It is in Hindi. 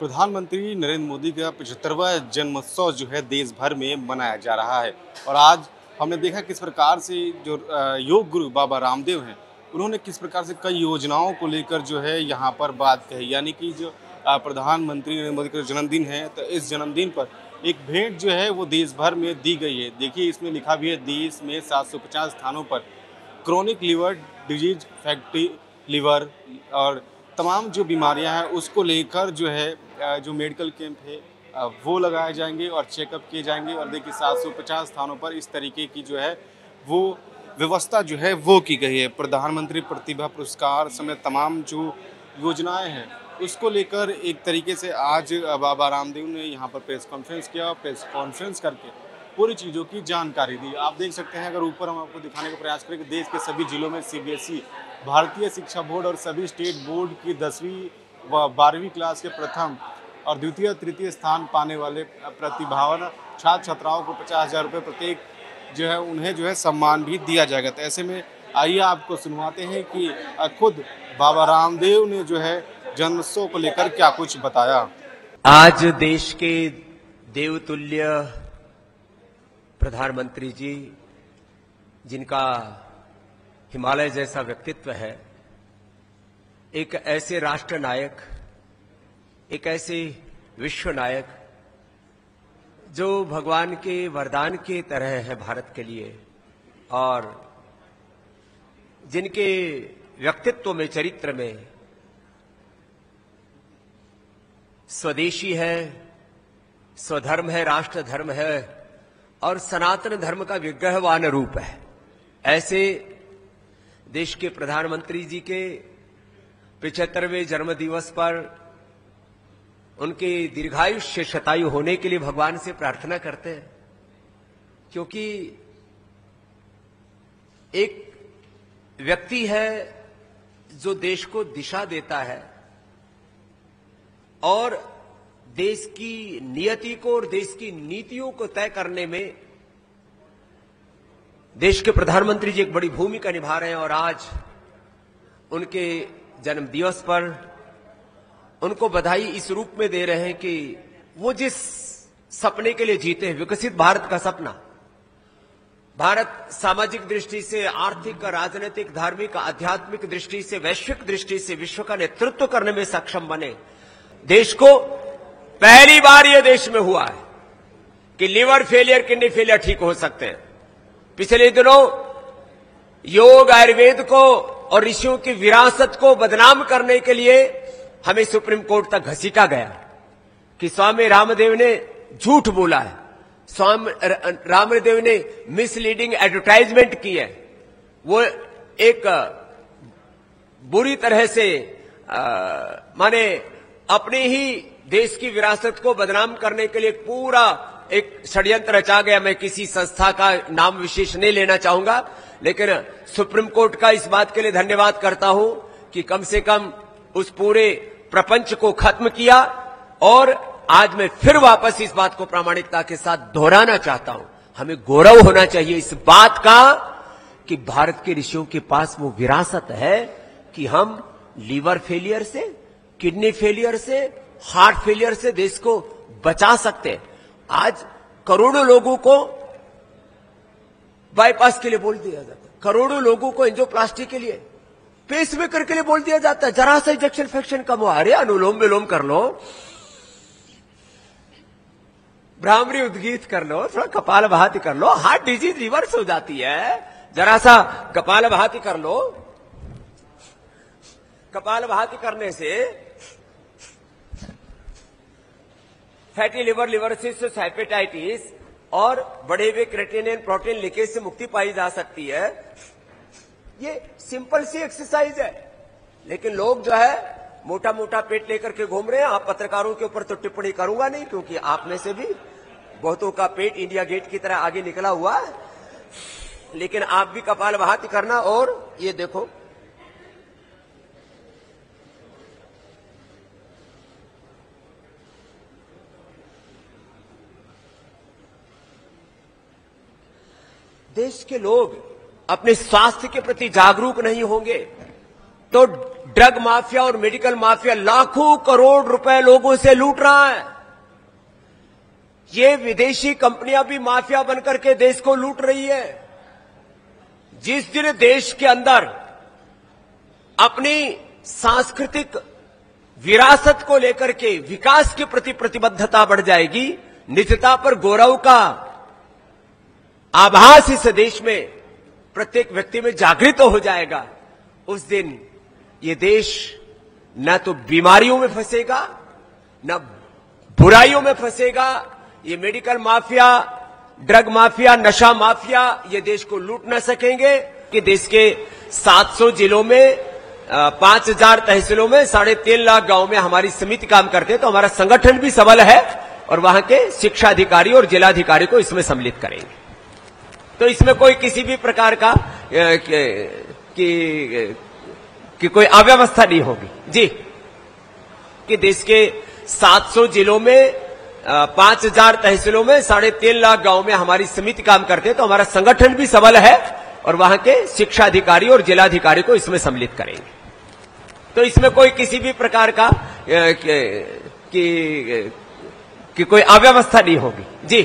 प्रधानमंत्री नरेंद्र मोदी का 75वां जन्मोत्सव जो है देश भर में मनाया जा रहा है। और आज हमने देखा किस प्रकार से जो योग गुरु बाबा रामदेव हैं, उन्होंने किस प्रकार से कई योजनाओं को लेकर जो है यहाँ पर बात कही। यानी कि जो प्रधानमंत्री नरेंद्र मोदी का जन्मदिन है, तो इस जन्मदिन पर एक भेंट जो है वो देश भर में दी गई है। देखिए, इसमें लिखा भी है देश में 750 स्थानों पर chronic liver disease, fatty liver और तमाम जो बीमारियां हैं उसको लेकर जो है जो मेडिकल कैंप है वो लगाए जाएंगे और चेकअप किए जाएंगे। और देखिए 750 स्थानों पर इस तरीके की जो है वो व्यवस्था जो है वो की गई है। प्रधानमंत्री प्रतिभा पुरस्कार समेत तमाम जो योजनाएं हैं उसको लेकर एक तरीके से आज बाबा रामदेव ने यहाँ पर प्रेस कॉन्फ्रेंस किया। प्रेस कॉन्फ्रेंस करके पूरी चीज़ों की जानकारी दी। आप देख सकते हैं, अगर ऊपर हम आपको दिखाने का प्रयास करें कि देश के सभी जिलों में सीबीएसई, भारतीय शिक्षा बोर्ड और सभी स्टेट बोर्ड की 10वीं व 12वीं क्लास के प्रथम और द्वितीय तृतीय स्थान पाने वाले प्रतिभावान छात्र छात्राओं को 50,000 रुपये प्रत्येक जो है उन्हें जो है सम्मान भी दिया जाएगा। तो ऐसे में आइए आपको सुनवाते हैं कि खुद बाबा रामदेव ने जो है जन्मोत्सव को लेकर क्या कुछ बताया। आज देश के देवतुल्य प्रधानमंत्री जी, जिनका हिमालय जैसा व्यक्तित्व है, एक ऐसे राष्ट्र नायक, एक ऐसे विश्व नायक जो भगवान के वरदान की तरह है भारत के लिए, और जिनके व्यक्तित्व में, चरित्र में स्वदेशी है, स्वधर्म है, राष्ट्र धर्म है और सनातन धर्म का विग्रहवान रूप है। ऐसे देश के प्रधानमंत्री जी के 75वें जन्म दिवस पर उनके दीर्घायुष्य शतायु होने के लिए भगवान से प्रार्थना करते हैं, क्योंकि एक व्यक्ति है जो देश को दिशा देता है और देश की नियति को और देश की नीतियों को तय करने में देश के प्रधानमंत्री जी एक बड़ी भूमिका निभा रहे हैं। और आज उनके जन्म दिवस पर उनको बधाई इस रूप में दे रहे हैं कि वो जिस सपने के लिए जीते हैं, विकसित भारत का सपना, भारत सामाजिक दृष्टि से, आर्थिक, राजनीतिक, धार्मिक, आध्यात्मिक दृष्टि से, वैश्विक दृष्टि से विश्व का नेतृत्व करने में सक्षम बने। देश को पहली बार यह देश में हुआ है कि लीवर फेलियर, किडनी फेलियर ठीक हो सकते हैं। पिछले दिनों योग, आयुर्वेद को और ऋषियों की विरासत को बदनाम करने के लिए हमें सुप्रीम कोर्ट तक घसीटा गया कि स्वामी रामदेव ने झूठ बोला है, स्वामी रामदेव ने मिसलीडिंग एडवर्टाइजमेंट की है। वो एक बुरी तरह से माने अपने ही देश की विरासत को बदनाम करने के लिए पूरा एक षड्यंत्र रचा गया। मैं किसी संस्था का नाम विशेष नहीं लेना चाहूंगा, लेकिन सुप्रीम कोर्ट का इस बात के लिए धन्यवाद करता हूं कि कम से कम उस पूरे प्रपंच को खत्म किया। और आज मैं फिर वापस इस बात को प्रामाणिकता के साथ दोहराना चाहता हूं, हमें गौरव होना चाहिए इस बात का कि भारत के ऋषियों के पास वो विरासत है कि हम लीवर फेलियर से, किडनी फेलियर से, हार्ट फेलियर से देश को बचा सकते हैं। आज करोड़ों लोगों को बाईपास के लिए बोल दिया जाता है, करोड़ों लोगों को एंजियोप्लास्टी के लिए, पेसमेकर के लिए बोल दिया जाता है। जरा सा इंजेक्शन फ्रैक्शन कम हुआ, अरे अनुलोम विलोम कर लो, भ्रामरी उद्गीत कर लो, थोड़ा कपालभाति कर लो, हार्ट डिजीज रिवर्स हो जाती है। जरा सा कपालभाति कर लो, कपालभाति करने से फैटी लिवर, लिवरसिस, हेपेटाइटिस और बढ़े हुए क्रेटिनिन प्रोटीन लीकेज से मुक्ति पाई जा सकती है। ये सिंपल सी एक्सरसाइज है, लेकिन लोग जो है मोटा मोटा पेट लेकर के घूम रहे हैं। आप पत्रकारों के ऊपर तो टिप्पणी करूंगा नहीं, क्योंकि आप में से भी बहुतों का पेट इंडिया गेट की तरह आगे निकला हुआ है, लेकिन आप भी कपालभाति करना। और ये देखो, देश के लोग अपने स्वास्थ्य के प्रति जागरूक नहीं होंगे तो ड्रग माफिया और मेडिकल माफिया लाखों करोड़ रुपए लोगों से लूट रहा है। ये विदेशी कंपनियां भी माफिया बनकर के देश को लूट रही है। जिस दिन देश के अंदर अपनी सांस्कृतिक विरासत को लेकर के विकास के प्रति प्रतिबद्धता बढ़ जाएगी, निजता पर गौरव का आभास इस देश में प्रत्येक व्यक्ति में जागृत हो जाएगा, उस दिन ये देश न तो बीमारियों में फंसेगा, न बुराइयों में फंसेगा। ये मेडिकल माफिया, ड्रग माफिया, नशा माफिया ये देश को लूट न सकेंगे। कि देश के 700 जिलों में 5000 तहसीलों में 3.5 लाख गांव में हमारी समिति काम करते हैं, तो हमारा संगठन भी सबल है और वहां के शिक्षा अधिकारी और जिलाधिकारी को इसमें सम्मिलित करेंगे। तो इसमें कोई किसी भी प्रकार का कि कोई अव्यवस्था नहीं होगी जी। कि देश के 700 जिलों में 5000 तहसीलों में 3.5 लाख गांव में हमारी समिति काम करते हैं, तो हमारा संगठन भी सबल है और वहां के शिक्षा अधिकारी और जिलाधिकारी को इसमें सम्मिलित करेंगे। तो इसमें कोई किसी भी प्रकार का कि कोई अव्यवस्था नहीं होगी जी।